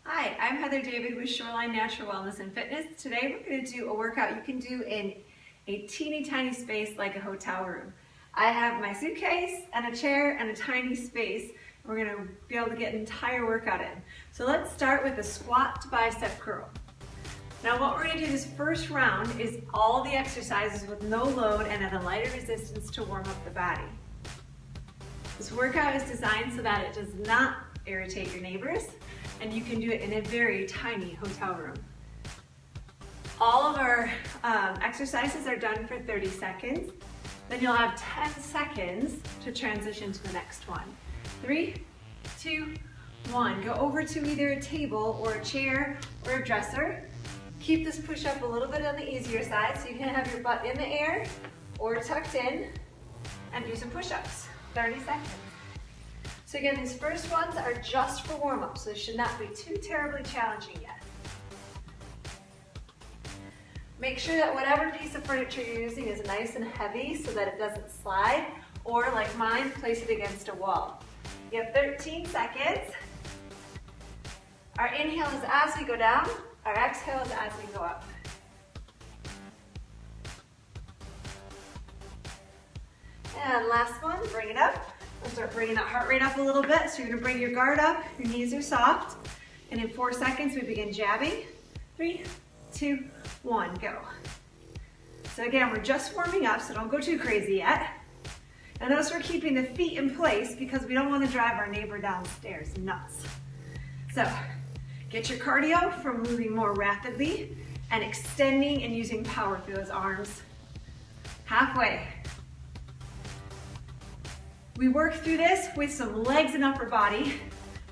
Hi, I'm Heather David with Shoreline Natural Wellness and Fitness. Today we're going to do a workout you can do in a teeny tiny space like a hotel room. I have my suitcase and a chair and a tiny space. We're going to be able to get an entire workout in. So let's start with a squat to bicep curl. Now what we're going to do this first round is all the exercises with no load and at a lighter resistance to warm up the body. This workout is designed so that it does not irritate your neighbors, and you can do it in a very tiny hotel room. All of our exercises are done for 30 seconds. Then you'll have 10 seconds to transition to the next one. 3, 2, 1. Go over to either a table or a chair or a dresser. Keep this push-up a little bit on the easier side so you can have your butt in the air or tucked in and do some push-ups. 30 seconds. So again, these first ones are just for warm-up, so they should not be too terribly challenging yet. Make sure that whatever piece of furniture you're using is nice and heavy so that it doesn't slide, or like mine, place it against a wall. You have 13 seconds. Our inhale is as we go down, our exhale is as we go up. And last one, bring it up. We'll start bringing that heart rate up a little bit. So you're gonna bring your guard up, your knees are soft. And in 4 seconds, we begin jabbing. 3, 2, 1, go. So again, we're just warming up, so don't go too crazy yet. And notice we're keeping the feet in place because we don't wanna drive our neighbor downstairs nuts. So get your cardio from moving more rapidly and extending and using power through those arms. Halfway. We work through this with some legs and upper body,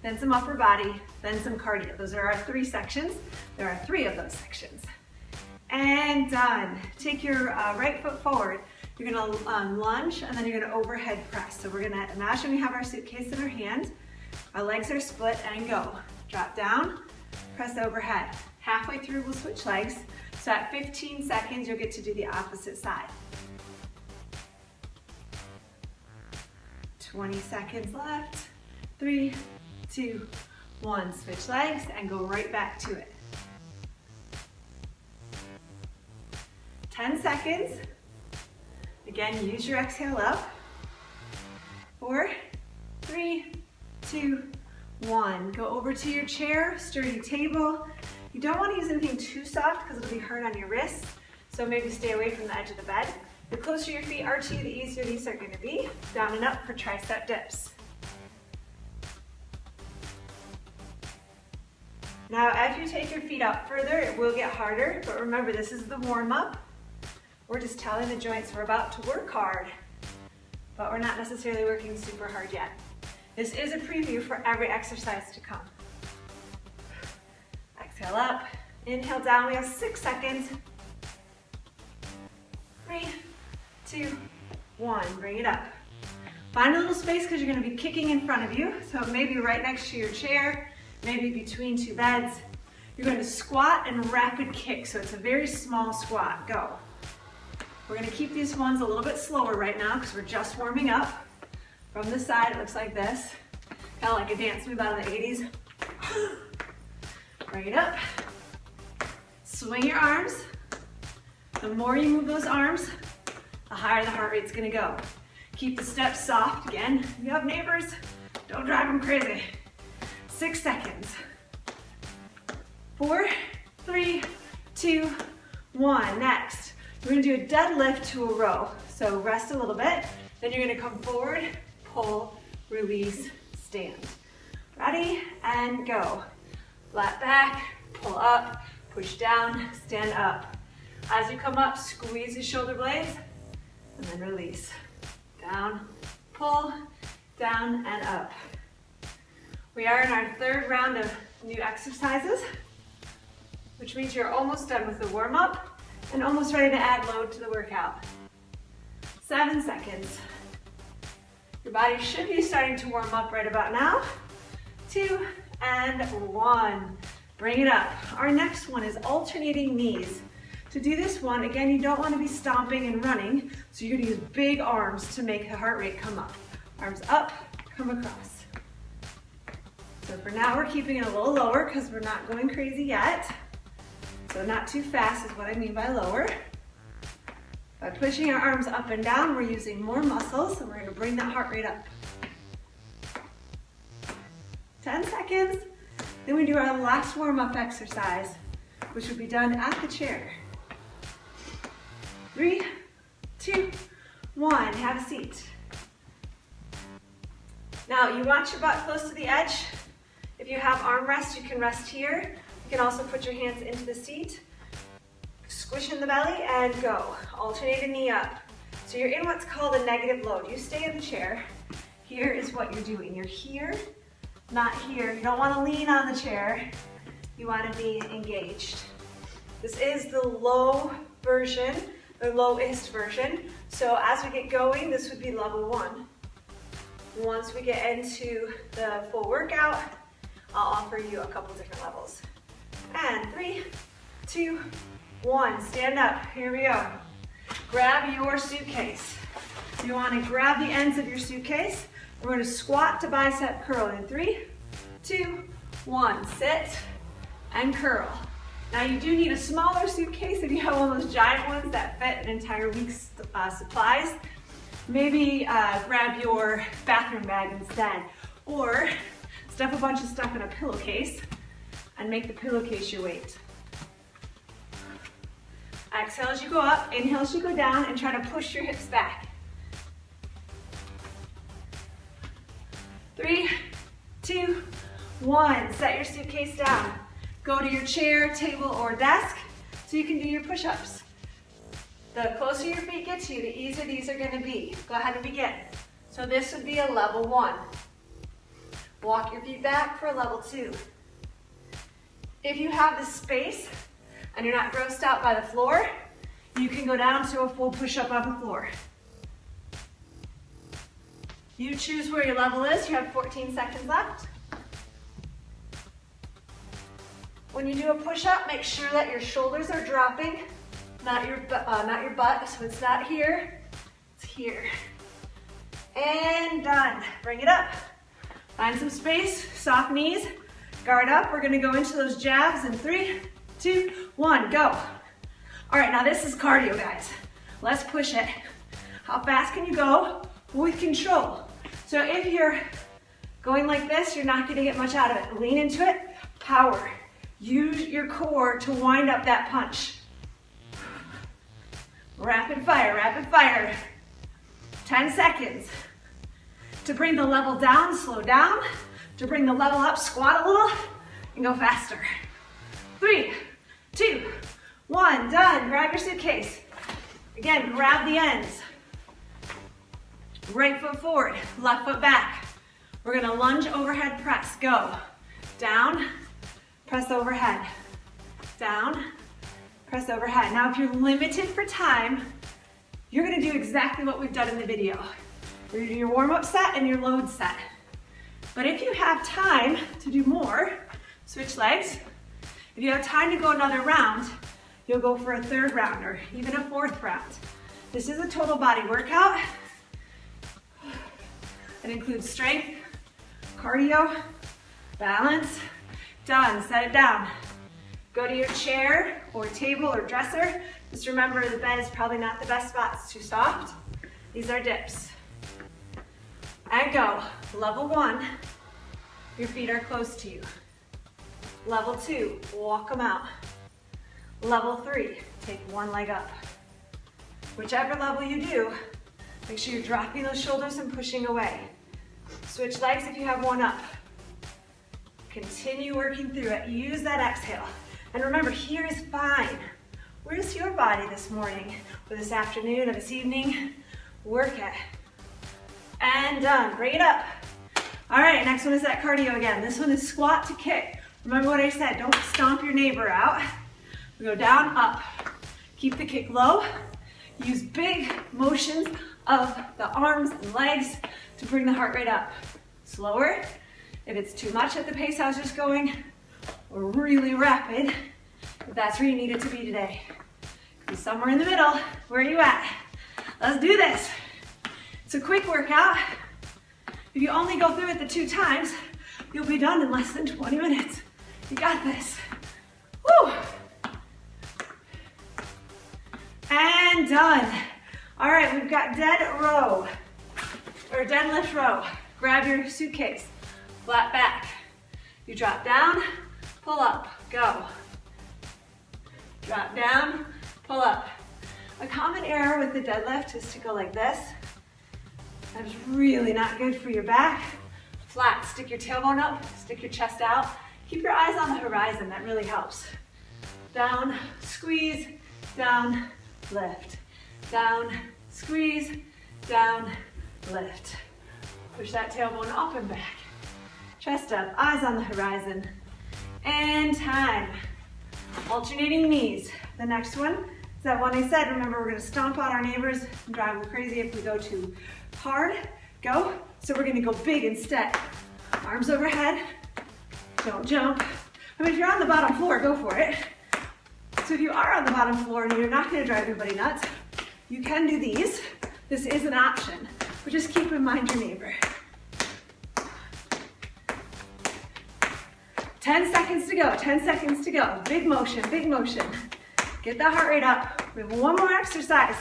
then some upper body, then some cardio. Those are our 3 sections. There are 3 of those sections. And done. Take your right foot forward. You're gonna lunge and then you're gonna overhead press. So we're gonna imagine we have our suitcase in our hand, our legs are split and go. Drop down, press overhead. Halfway through we'll switch legs. So at 15 seconds you'll get to do the opposite side. 20 seconds left. 3, 2, 1. Switch legs and go right back to it. 10 seconds. Again, use your exhale up. 4, 3, 2, 1. Go over to your chair, sturdy table. You don't want to use anything too soft because it'll be hard on your wrists. So maybe stay away from the edge of the bed. The closer your feet are to you, the easier these are going to be. Down and up for tricep dips. Now, as you take your feet up further, it will get harder, but remember, this is the warm-up. We're just telling the joints we're about to work hard, but we're not necessarily working super hard yet. This is a preview for every exercise to come. Exhale up, inhale down, we have 6 seconds. 3, 2, 1, bring it up. Find a little space because you're going to be kicking in front of you. So maybe right next to your chair, maybe between 2 beds. You're going to squat and rapid kick. So it's a very small squat. Go. We're going to keep these ones a little bit slower right now because we're just warming up. From the side, it looks like this. Kind of like a dance move out of the 80s. Bring it up. Swing your arms. The more you move those arms, the higher the heart rate's gonna go. Keep the steps soft. Again, if you have neighbors, don't drive them crazy. 6 seconds. 4, 3, 2, 1. Next, we're gonna do a deadlift to a row. So rest a little bit, then you're gonna come forward, pull, release, stand. Ready, and go. Flat back, pull up, push down, stand up. As you come up, squeeze the shoulder blades, and then release. Down, pull, down, and up. We are in our 3rd round of new exercises, which means you're almost done with the warm-up and almost ready to add load to the workout. 7 seconds. Your body should be starting to warm up right about now. 2 and 1. Bring it up. Our next one is alternating knees. To do this one, again, you don't want to be stomping and running, so you're going to use big arms to make the heart rate come up. Arms up, come across. So for now, we're keeping it a little lower because we're not going crazy yet. So not too fast is what I mean by lower. By pushing our arms up and down, we're using more muscles, so we're going to bring that heart rate up. 10 seconds. Then we do our last warm-up exercise, which will be done at the chair. 3, 2, 1, have a seat. Now you want your butt close to the edge. If you have armrests, you can rest here. You can also put your hands into the seat, squish in the belly, and go. Alternate a knee up. So you're in what's called a negative load. You stay in the chair. Here is what you're doing. You're here, not here. You don't want to lean on the chair. You want to be engaged. This is the low version, the lowest version. So as we get going, this would be level 1. Once we get into the full workout, I'll offer you a couple different levels. And 3, 2, 1, stand up. Here we go. Grab your suitcase. You want to grab the ends of your suitcase. We're going to squat to bicep curl in 3, 2, 1. Sit and curl. Now you do need a smaller suitcase if you have one of those giant ones that fit an entire week's supplies. Maybe grab your bathroom bag instead, or stuff a bunch of stuff in a pillowcase and make the pillowcase your weight. Exhale as you go up, inhale as you go down, and try to push your hips back. 3, 2, 1. Set your suitcase down. Go to your chair, table, or desk so you can do your push-ups. The closer your feet get to you, the easier these are going to be. Go ahead and begin. So this would be a level 1. Walk your feet back for a level 2. If you have the space and you're not grossed out by the floor, you can go down to a full push-up on the floor. You choose where your level is. You have 14 seconds left. When you do a push-up, make sure that your shoulders are dropping, not your butt. So it's not here, it's here. And done. Bring it up. Find some space, soft knees, guard up. We're gonna go into those jabs in 3, 2, 1, go. All right, now this is cardio, guys. Let's push it. How fast can you go with control? So if you're going like this, you're not gonna get much out of it. Lean into it, power. Use your core to wind up that punch. Rapid fire, rapid fire. 10 seconds. To bring the level down, slow down. To bring the level up, squat a little and go faster. 3, 2, 1, done. Grab your suitcase. Again, grab the ends. Right foot forward, left foot back. We're gonna lunge overhead press. Go. Down, press overhead. Down, press overhead. Now if you're limited for time, you're gonna do exactly what we've done in the video. You're gonna do your warm-up set and your load set. But if you have time to do more, switch legs. If you have time to go another round, you'll go for a 3rd round or even a 4th round. This is a total body workout. It includes strength, cardio, balance. Done, set it down. Go to your chair or table or dresser. Just remember the bed is probably not the best spot, it's too soft. These are dips. And go. Level 1, your feet are close to you. Level 2, walk them out. Level 3, take one leg up. Whichever level you do, make sure you're dropping those shoulders and pushing away. Switch legs if you have one up. Continue working through it. Use that exhale. And remember, here is fine. Where's your body this morning, or this afternoon, or this evening? Work it. And done. Bring it up. All right, next one is that cardio again. This one is squat to kick. Remember what I said, don't stomp your neighbor out. We go down, up. Keep the kick low. Use big motions of the arms and legs to bring the heart rate up. Slower, if it's too much at the pace I was just going, or really rapid, if that's where you need it to be today. Be somewhere in the middle. Where are you at? Let's do this. It's a quick workout. If you only go through it the 2 times, You'll be done in less than 20 minutes. You got this. Woo! And done. All right, we've got dead row, or deadlift row. Grab your suitcase, flat back. You drop down, pull up, go. Drop down, pull up. A common error with the deadlift is to go like this. That is really not good for your back. Flat, stick your tailbone up, stick your chest out. Keep your eyes on the horizon, that really helps. Down, squeeze, down, lift. Down, squeeze, down, lift. Push that tailbone up and back. Chest up, eyes on the horizon. And time. Alternating knees. The next one is that one I said, remember we're gonna stomp on our neighbors and drive them crazy if we go too hard. Go. So we're gonna go big instead. Arms overhead, don't jump. I mean, if you're on the bottom floor, go for it. So if you are on the bottom floor and you're not gonna drive everybody nuts, you can do these. This is an option, but just keep in mind your neighbor. 10 seconds to go, 10 seconds to go. Big motion, big motion. Get that heart rate up. We have one more exercise.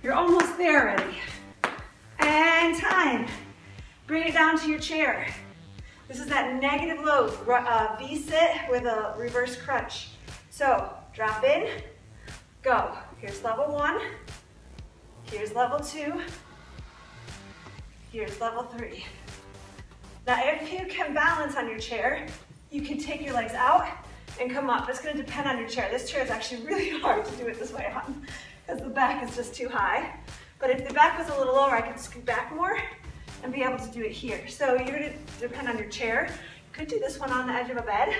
You're almost there already. And time. Bring it down to your chair. This is that negative load, V-sit with a reverse crunch. So drop in, go. Here's level 1. Here's level 2. Here's level 3. Now if you can balance on your chair, you can take your legs out and come up. It's going to depend on your chair. This chair is actually really hard to do it this way on because the back is just too high. But if the back was a little lower, I could scoot back more and be able to do it here. So you're going to depend on your chair. You could do this one on the edge of a bed.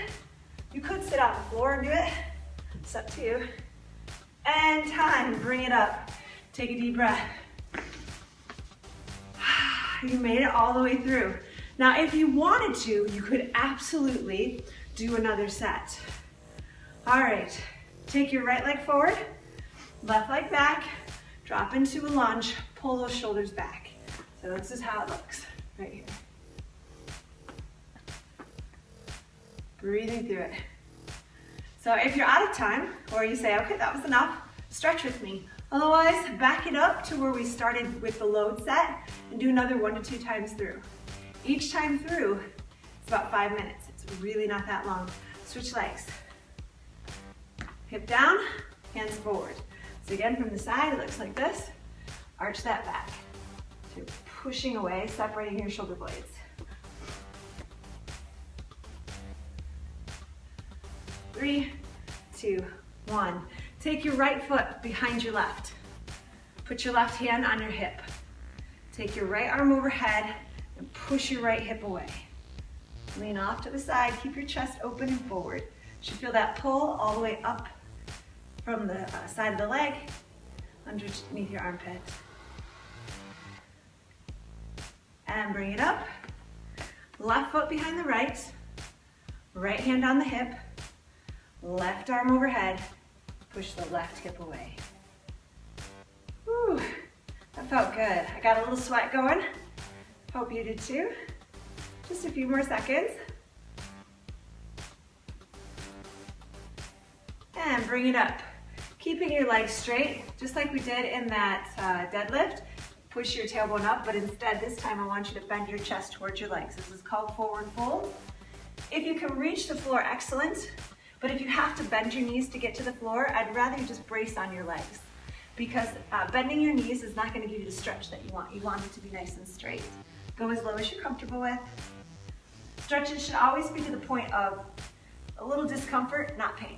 You could sit on the floor and do it. It's up to you. And time. Bring it up. Take a deep breath. You made it all the way through. Now, if you wanted to, you could absolutely do another set. All right, take your right leg forward, left leg back, drop into a lunge, pull those shoulders back. So this is how it looks, right here. Breathing through it. So if you're out of time, or you say, okay, that was enough, stretch with me. Otherwise, back it up to where we started with the load set and do another 1 to 2 times through. Each time through, it's about 5 minutes. It's really not that long. Switch legs. Hip down, hands forward. So again, from the side, it looks like this. Arch that back. So you're pushing away, separating your shoulder blades. Three, 2, 1. Take your right foot behind your left. Put your left hand on your hip. Take your right arm overhead and push your right hip away. Lean off to the side, keep your chest open and forward. You should feel that pull all the way up from the side of the leg, underneath your armpit. And bring it up. Left foot behind the right, right hand on the hip, left arm overhead, push the left hip away. Whew, that felt good. I got a little sweat going. Hope you did too. Just a few more seconds. And bring it up. Keeping your legs straight, just like we did in that deadlift. Push your tailbone up, but instead this time I want you to bend your chest towards your legs. This is called forward fold. If you can reach the floor, excellent. But if you have to bend your knees to get to the floor, I'd rather you just brace on your legs, because bending your knees is not going to give you the stretch that you want. You want it to be nice and straight. Go as low as you're comfortable with. Stretches should always be to the point of a little discomfort, not pain.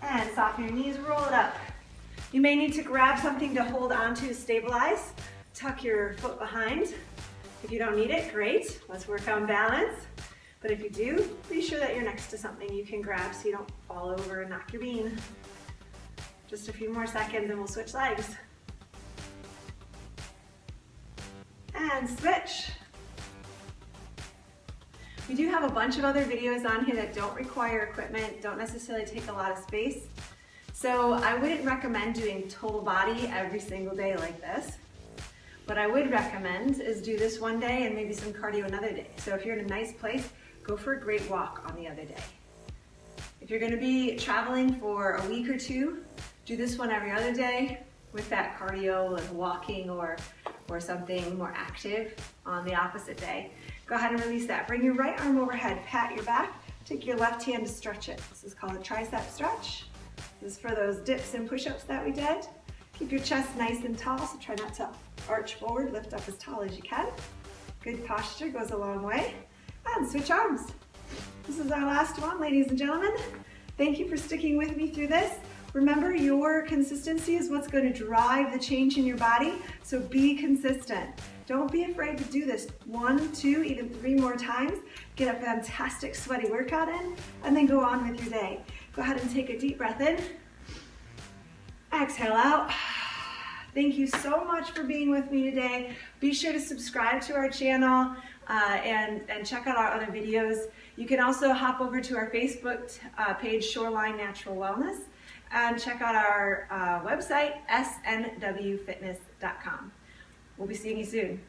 And soften your knees, roll it up. You may need to grab something to hold onto to stabilize. Tuck your foot behind. If you don't need it, great. Let's work on balance. But if you do, be sure that you're next to something you can grab so you don't fall over and knock your bean. Just a few more seconds and we'll switch legs. And switch. We do have a bunch of other videos on here that don't require equipment, don't necessarily take a lot of space. So I wouldn't recommend doing total body every single day like this. What I would recommend is do this one day and maybe some cardio another day. So if you're in a nice place, go for a great walk on the other day. If you're gonna be traveling for a week or two, do this one every other day with that cardio, like walking or something more active on the opposite day. Go ahead and release that. Bring your right arm overhead, pat your back, take your left hand to stretch it. This is called a tricep stretch. This is for those dips and push-ups that we did. Keep your chest nice and tall, so try not to arch forward, lift up as tall as you can. Good posture goes a long way. And switch arms. This is our last one, ladies and gentlemen. Thank you for sticking with me through this. Remember, your consistency is what's going to drive the change in your body, so be consistent. Don't be afraid to do this 1, 2, even 3 more times. Get a fantastic sweaty workout in, and then go on with your day. Go ahead and take a deep breath in. Exhale out. Thank you so much for being with me today. Be sure to subscribe to our channel and check out our other videos. You can also hop over to our Facebook page, Shoreline Natural Wellness, and check out our website, snwfitness.com. We'll be seeing you soon.